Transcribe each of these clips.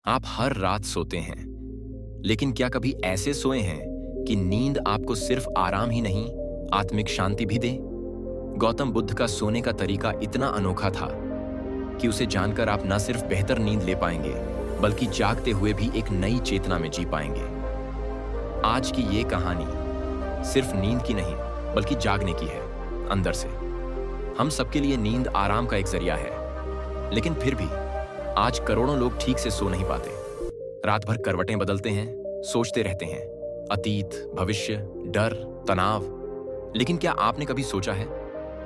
आप हर रात सोते हैं, लेकिन क्या कभी ऐसे सोए हैं कि नींद आपको सिर्फ आराम ही नहीं, आत्मिक शांति भी दे? गौतम बुद्ध का सोने का तरीका इतना अनोखा था कि उसे जानकर आप न सिर्फ बेहतर नींद ले पाएंगे, बल्कि जागते हुए भी एक नई चेतना में जी पाएंगे। आज की ये कहानी सिर्फ नींद की नहीं, बल्कि जागने की है, अंदर से। हम सबके लिए नींद आराम का एक जरिया है, लेकिन फिर भी आज करोड़ों लोग ठीक से सो नहीं पाते। रात भर करवटें बदलते हैं, सोचते रहते हैं, अतीत, भविष्य, डर, तनाव। लेकिन क्या आपने कभी सोचा है,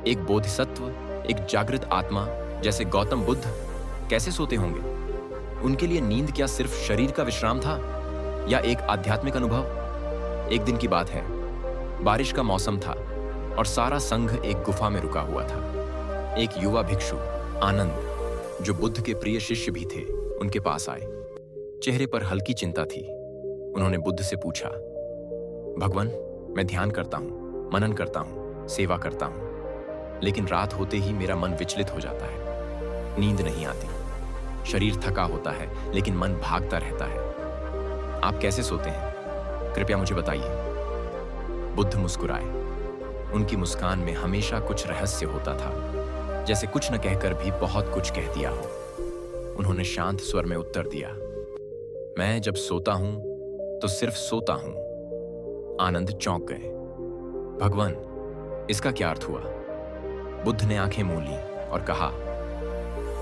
एक बोधिसत्व, एक जागृत आत्मा जैसे गौतम बुद्ध कैसे सोते होंगे? उनके लिए नींद क्या सिर्फ शरीर का विश्राम था, या एक आध्यात्मिक अनुभव? एक दिन की बात है, बारिश का मौसम था और सारा संघ एक गुफा में रुका हुआ था। एक युवा भिक्षु आनंद, जो बुद्ध के प्रिय शिष्य भी थे, उनके पास आए। चेहरे पर हल्की चिंता थी। उन्होंने बुद्ध से पूछा, भगवान, मैं ध्यान करता हूं, मनन करता हूं, सेवा करता हूं, लेकिन रात होते ही मेरा मन विचलित हो जाता है। नींद नहीं आती, शरीर थका होता है, लेकिन मन भागता रहता है। आप कैसे सोते हैं? कृपया मुझे बताइए। बुद्ध मुस्कुराए। उनकी मुस्कान में हमेशा कुछ रहस्य होता था, जैसे कुछ न कहकर भी बहुत कुछ कह दिया हो। उन्होंने शांत स्वर में उत्तर दिया, मैं जब सोता हूं तो सिर्फ सोता हूं। आनंद चौंक गए। भगवान, इसका क्या अर्थ हुआ? बुद्ध ने आंखें मूंद ली और कहा,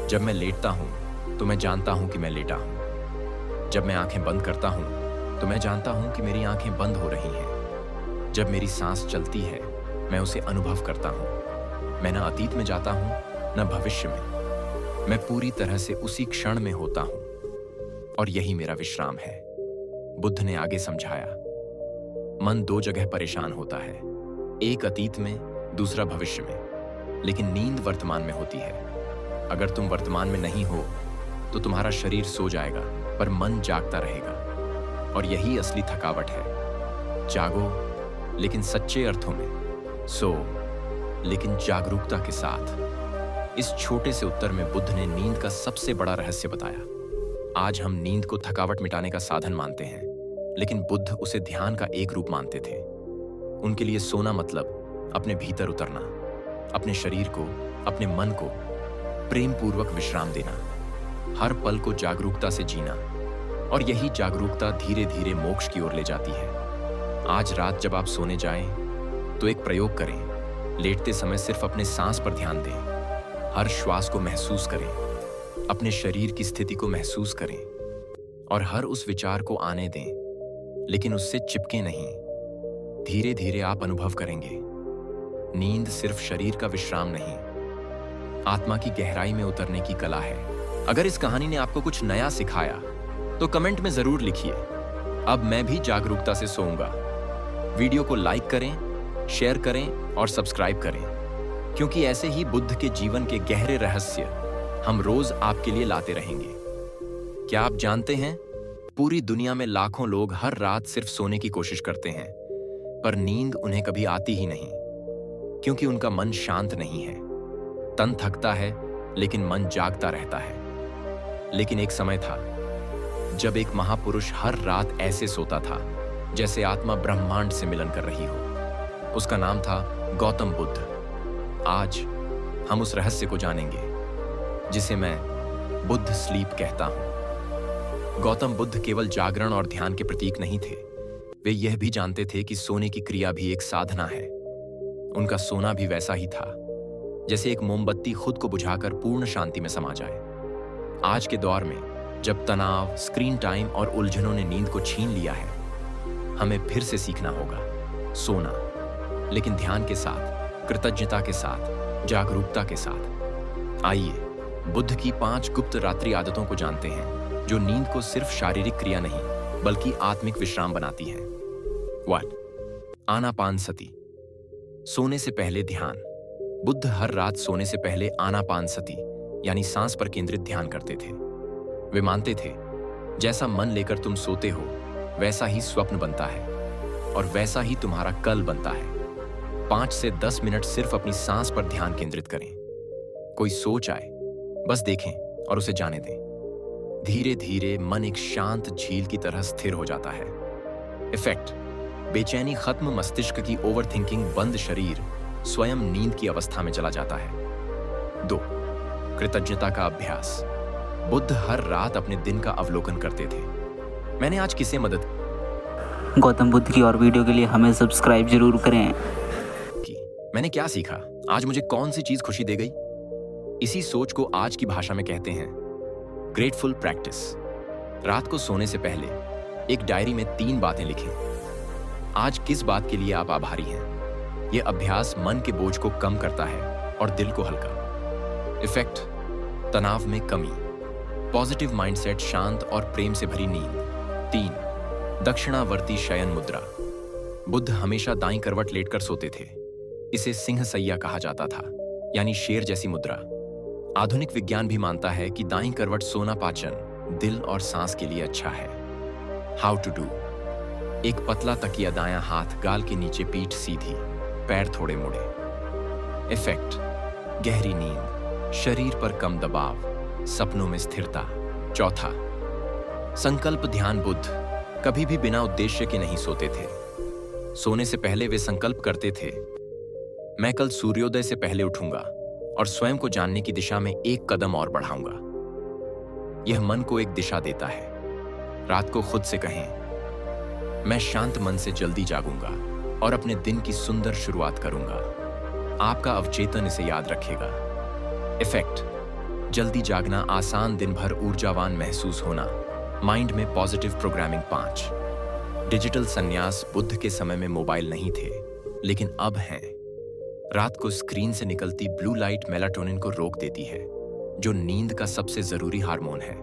जब मैं लेटता हूं तो मैं जानता हूं कि मैं लेटा हूं। जब मैं आंखें बंद करता हूं तो मैं जानता हूं कि मेरी आंखें बंद हो रही हैं। जब मेरी सांस चलती है, मैं उसे अनुभव करता हूं। मैं न अतीत में जाता हूं, न भविष्य में। मैं पूरी तरह से उसी क्षण में होता हूं, और यही मेरा विश्राम है। बुद्ध ने आगे समझाया, मन दो जगह परेशान होता है, एक अतीत में, दूसरा भविष्य में, लेकिन नींद वर्तमान में होती है। अगर तुम वर्तमान में नहीं हो तो तुम्हारा शरीर सो जाएगा, पर मन जागता रहेगा, और यही असली थकावट है। जागो, लेकिन सच्चे अर्थों में। सो, लेकिन जागरूकता के साथ। इस छोटे से उत्तर में बुद्ध ने नींद का सबसे बड़ा रहस्य बताया। आज हम नींद को थकावट मिटाने का साधन मानते हैं, लेकिन बुद्ध उसे ध्यान का एक रूप मानते थे। उनके लिए सोना मतलब अपने भीतर उतरना, अपने शरीर को, अपने मन को प्रेम पूर्वक विश्राम देना, हर पल को जागरूकता से जीना, और यही जागरूकता धीरे धीरे मोक्ष की ओर ले जाती है। आज रात जब आप सोने जाएं, तो एक प्रयोग करें। लेटते समय सिर्फ अपने सांस पर ध्यान दें, हर श्वास को महसूस करें, अपने शरीर की स्थिति को महसूस करें, और हर उस विचार को आने दें, लेकिन उससे चिपके नहीं। धीरे धीरे आप अनुभव करेंगे, नींद सिर्फ शरीर का विश्राम नहीं, आत्मा की गहराई में उतरने की कला है। अगर इस कहानी ने आपको कुछ नया सिखाया तो कमेंट में जरूर लिखिए, अब मैं भी जागरूकता से सोऊंगा। वीडियो को लाइक करें, शेयर करें और सब्सक्राइब करें, क्योंकि ऐसे ही बुद्ध के जीवन के गहरे रहस्य हम रोज आपके लिए लाते रहेंगे। क्या आप जानते हैं, पूरी दुनिया में लाखों लोग हर रात सिर्फ सोने की कोशिश करते हैं, पर नींद उन्हें कभी आती ही नहीं, क्योंकि उनका मन शांत नहीं है। तन थकता है, लेकिन मन जागता रहता है। लेकिन एक समय था जब एक महापुरुष हर रात ऐसे सोता था जैसे आत्मा ब्रह्मांड से मिलन कर रही हो। उसका नाम था गौतम बुद्ध। आज हम उस रहस्य को जानेंगे जिसे मैं बुद्ध स्लीप कहता हूं। गौतम बुद्ध केवल जागरण और ध्यान के प्रतीक नहीं थे, वे यह भी जानते थे कि सोने की क्रिया भी एक साधना है। उनका सोना भी वैसा ही था जैसे एक मोमबत्ती खुद को बुझाकर पूर्ण शांति में समा जाए। आज के दौर में जब तनाव, स्क्रीन टाइम और उलझनों ने नींद को छीन लिया है, हमें फिर से सीखना होगा सोना, लेकिन ध्यान के साथ, कृतज्ञता के साथ, जागरूकता के साथ। आइए बुद्ध की 5 गुप्त रात्रि आदतों को जानते हैं, जो नींद को सिर्फ शारीरिक क्रिया नहीं, बल्कि आत्मिक विश्राम बनाती है। 1. आनापानसति। सोने से पहले ध्यान। बुद्ध हर रात सोने से पहले आनापानसति यानी सांस पर केंद्रित ध्यान करते थे। वे मानते थे, जैसा मन लेकर तुम सोते हो, वैसा ही स्वप्न बनता है, और वैसा ही तुम्हारा कल बनता है। 5 से 10 मिनट सिर्फ अपनी सांस पर ध्यान केंद्रित करें। कोई सोच आए, बस देखें और उसे जाने दें। धीरे धीरे मन एक शांत झील की तरह स्थिर हो जाता है। इफेक्ट, बेचैनी खत्म, मस्तिष्क की ओवरथिंकिंग बंद, शरीर स्वयं नींद की अवस्था में चला जाता है। 2. कृतज्ञता का अभ्यास। बुद्ध हर रात अपने दिन का अवलोकन करते थे। मैंने आज किसे मदद गौतम बुद्ध की और वीडियो के लिए हमें सब्सक्राइब जरूर करें। की, मैंने क्या सीखा, आज मुझे कौन सी चीज खुशी दे गई। इसी सोच को आज की भाषा में कहते हैं ग्रेटफुल प्रैक्टिस। रात को सोने से पहले एक डायरी में 3 बातें लिखें। आज किस बात के लिए आप आभारी हैं। यह अभ्यास मन के बोझ को कम करता है और दिल को हल्का। इफेक्ट, तनाव में कमी, पॉजिटिव माइंडसेट, शांत और प्रेम से भरी नींद। 3. दक्षिणावर्ती शयन मुद्रा। बुद्ध हमेशा दाईं करवट लेटकर सोते थे। इसे सिंह सैया कहा जाता था, यानी शेर जैसी मुद्रा। आधुनिक विज्ञान भी मानता है कि दाईं करवट सोना पाचन, दिल और सांस के लिए अच्छा है। How to do. एक पतला तकिया, दायां हाथ गाल के नीचे, पीठ सीधी, पैर थोड़े मुड़े। इफेक्ट, गहरी नींद, शरीर पर कम दबाव, सपनों में स्थिरता। 4. संकल्प ध्यान। बुद्ध कभी भी बिना उद्देश्य के नहीं सोते थे। सोने से पहले वे संकल्प करते थे, मैं कल सूर्योदय से पहले उठूंगा और स्वयं को जानने की दिशा में एक कदम और बढ़ाऊंगा। यह मन को एक दिशा देता है। रात को खुद से कहें, मैं शांत मन से जल्दी जागूंगा और अपने दिन की सुंदर शुरुआत करूंगा। आपका अवचेतन इसे याद रखेगा। इफेक्ट, जल्दी जागना, आसान, दिन भर ऊर्जावान महसूस होना, माइंड में पॉजिटिव प्रोग्रामिंग। 5. डिजिटल संन्यास। बुद्ध के समय में मोबाइल नहीं थे, लेकिन अब हैं। रात को स्क्रीन से निकलती ब्लू लाइट मेलाटोनिन को रोक देती है, जो नींद का सबसे जरूरी हार्मोन है।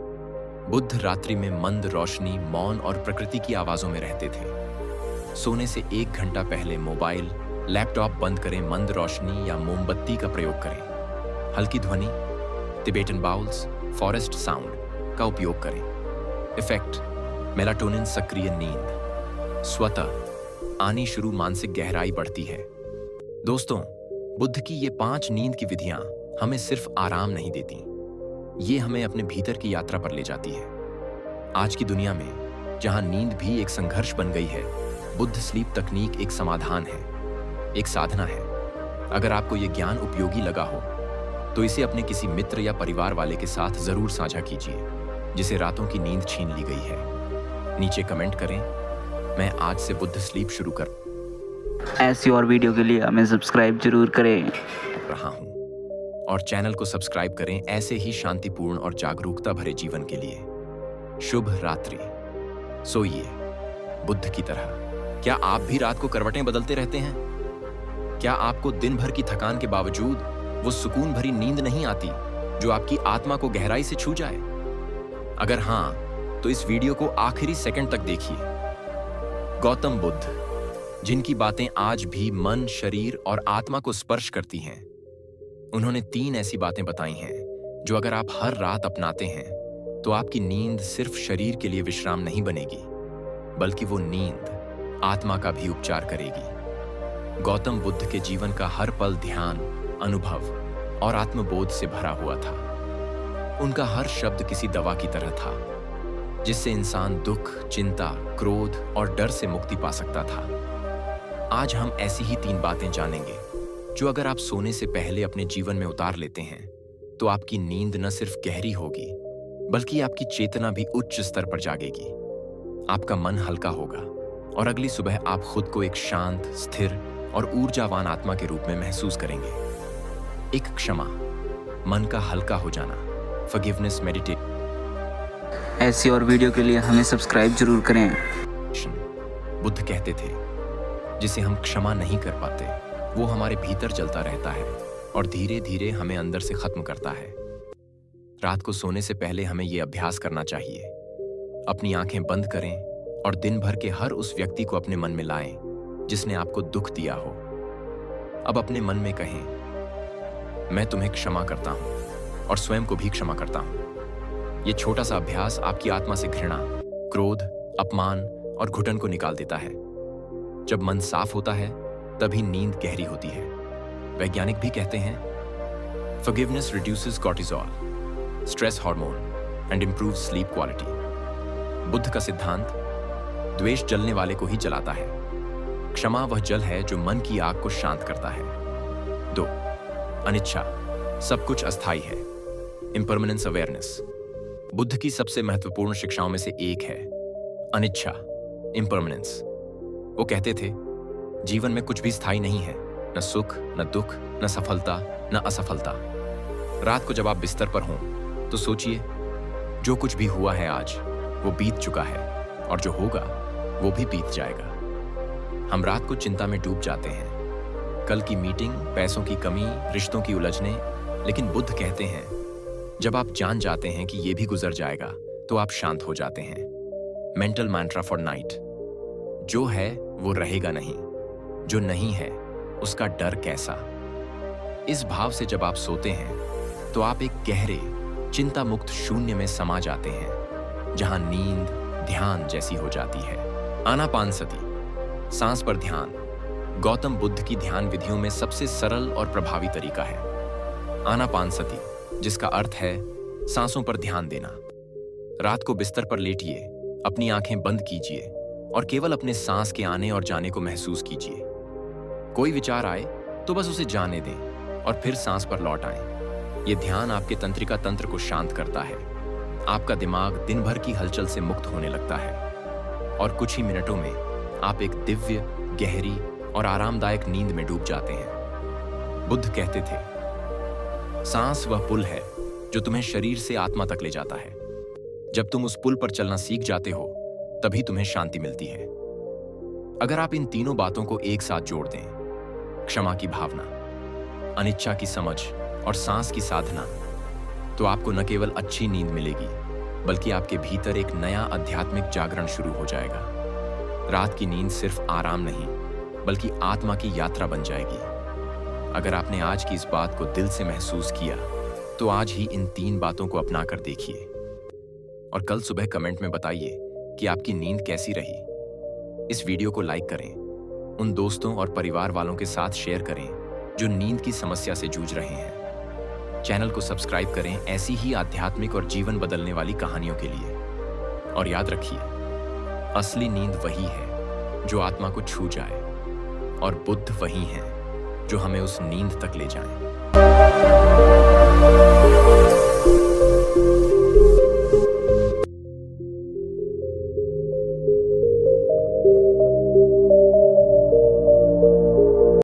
बुद्ध रात्रि में मंद रोशनी, मौन और प्रकृति की आवाजों में रहते थे। सोने से 1 घंटा पहले मोबाइल, लैपटॉप बंद करें, मंद रोशनी या मोमबत्ती का प्रयोग करें। हल्की ध्वनि, तिबेटन बाउल्स, फॉरेस्ट साउंड का उपयोग करें। इफेक्ट, मेलाटोनिन सक्रिय नींद स्वतः आनी शुरू, मानसिक गहराई बढ़ती है। दोस्तों, बुद्ध की ये 5 नींद की विधियां हमें सिर्फ आराम नहीं देती, ये हमें अपने भीतर की यात्रा पर ले जाती है। आज की दुनिया में जहां नींद भी एक संघर्ष बन गई है, बुद्ध स्लीप तकनीक एक समाधान है, एक साधना है। अगर आपको ये ज्ञान उपयोगी लगा हो तो इसे अपने किसी मित्र या परिवार वाले के साथ जरूर साझा कीजिए, जिसे रातों की नींद छीन ली गई है। नीचे कमेंट करें, मैं आज से बुद्ध स्लीप शुरू कर ऐसी और वीडियो के लिए हमें सब्सक्राइब जरूर करें रहा हूं, और चैनल को सब्सक्राइब करें ऐसे ही शांतिपूर्ण और जागरूकता भरे जीवन के लिए। शुभ रात्रि। सोइए बुद्ध की तरह। क्या आप भी रात को करवटें बदलते रहते हैं? क्या आपको दिन भर की थकान के बावजूद वो सुकून भरी नींद नहीं आती जो आपकी आत्मा को गहराई से छू जाए? अगर हां, तो इस वीडियो को आखिरी सेकंड तक देखिए। गौतम बुद्ध, जिनकी बातें आज भी मन, शरीर और आत्मा को स्पर्श करती हैं, उन्होंने 3 ऐसी बातें बताई हैं जो अगर आप हर रात अपनाते हैं तो आपकी नींद सिर्फ शरीर के लिए विश्राम नहीं बनेगी, बल्कि वो नींद आत्मा का भी उपचार करेगी। गौतम बुद्ध के जीवन का हर पल ध्यान, अनुभव और आत्मबोध से भरा हुआ था। उनका हर शब्द किसी दवा की तरह था, जिससे इंसान दुख, चिंता, क्रोध और डर से मुक्ति पा सकता था। आज हम ऐसी ही 3 बातें जानेंगे जो अगर आप सोने से पहले अपने जीवन में उतार लेते हैं तो आपकी नींद न सिर्फ गहरी होगी, बल्कि आपकी चेतना भी उच्च स्तर पर जागेगी। आपका मन हल्का होगा और अगली सुबह आप खुद को एक शांत, स्थिर और ऊर्जावान आत्मा के रूप में महसूस करेंगे। एक क्षमा, मन का हल्का हो जाना, फॉरगिवनेस मेडिटेशन। ऐसी और वीडियो के लिए हमें सब्सक्राइब जरूर करें। बुद्ध कहते थे, जिसे हम क्षमा नहीं कर पाते वो हमारे भीतर जलता रहता है और धीरे धीरे हमें अंदर से खत्म करता है। रात को सोने से पहले हमें यह अभ्यास करना चाहिए। अपनी आंखें बंद करें और दिन भर के हर उस व्यक्ति को अपने मन में लाएं जिसने आपको दुख दिया हो। अब अपने मन में कहें, मैं तुम्हें क्षमा करता हूं और स्वयं को भी क्षमा करता हूं। यह छोटा सा अभ्यास आपकी आत्मा से घृणा, क्रोध, अपमान और घुटन को निकाल देता है। जब मन साफ होता है तभी नींद गहरी होती है। वैज्ञानिक भी कहते हैं, forgiveness reduces cortisol, stress hormone, and improves sleep quality. Buddha का सिद्धांत द्वेष जलने वाले को ही जलाता है। क्षमा वह जल है जो मन की आग को शांत करता है। 2. अनिच्छा, सब कुछ अस्थायी है। इम्परमानेंस अवेयरनेस, बुद्ध की सबसे महत्वपूर्ण शिक्षाओं में से एक है अनिच्छा, इम्परमानेंस। वो कहते थे, जीवन में कुछ भी स्थायी नहीं है, न सुख, न दुख, न सफलता, न असफलता। रात को जब आप बिस्तर पर हों तो सोचिए, जो कुछ भी हुआ है आज वो बीत चुका है और जो होगा वो भी बीत जाएगा। हम रात को चिंता में डूब जाते हैं, कल की मीटिंग, पैसों की कमी, रिश्तों की उलझने। लेकिन बुद्ध कहते हैं, जब आप जान जाते हैं कि ये भी गुजर जाएगा तो आप शांत हो जाते हैं। मेंटल मैंट्रा फॉर नाइट, जो है वो रहेगा नहीं, जो नहीं है उसका डर कैसा। इस भाव से जब आप सोते हैं तो आप एक गहरे चिंता मुक्त शून्य में समा जाते हैं, जहां नींद ध्यान जैसी हो जाती है। आनापानसति, सांस पर ध्यान, गौतम बुद्ध की ध्यान विधियों में सबसे सरल और प्रभावी तरीका है। आनापानसति, जिसका अर्थ है सांसों पर ध्यान देना। रात को बिस्तर पर लेटिए, अपनी आंखें बंद कीजिए और केवल अपने सांस के आने और जाने को महसूस कीजिए। कोई विचार आए तो बस उसे जाने दें और फिर सांस पर लौट आएं। ये ध्यान आपके तंत्रिका तंत्र को शांत करता है। आपका दिमाग दिन भर की हलचल से मुक्त होने लगता है और कुछ ही मिनटों में आप एक दिव्य, गहरी और आरामदायक नींद में डूब जाते हैं। बुद्ध कहते थे, सांस वह पुल है जो तुम्हें शरीर से आत्मा तक ले जाता है। जब तुम उस पुल पर चलना सीख जाते हो तभी तुम्हें शांति मिलती है। अगर आप इन तीनों बातों को एक साथ जोड़ दें, क्षमा की भावना, अनिच्छा की समझ और सांस की साधना, तो आपको न केवल अच्छी नींद मिलेगी बल्कि आपके भीतर एक नया आध्यात्मिक जागरण शुरू हो जाएगा। रात की नींद सिर्फ आराम नहीं बल्कि आत्मा की यात्रा बन जाएगी। अगर आपने आज की इस बात को दिल से महसूस किया तो आज ही इन 3 बातों को अपना कर देखिए और कल सुबह कमेंट में बताइए कि आपकी नींद कैसी रही। इस वीडियो को लाइक करें, उन दोस्तों और परिवार वालों के साथ शेयर करें जो नींद की समस्या से जूझ रहे हैं। चैनल को सब्सक्राइब करें ऐसी ही आध्यात्मिक और जीवन बदलने वाली कहानियों के लिए। और याद रखिए, असली नींद वही है जो आत्मा को छू जाए और बुद्ध वही है जो हमें उस नींद तक ले जाए।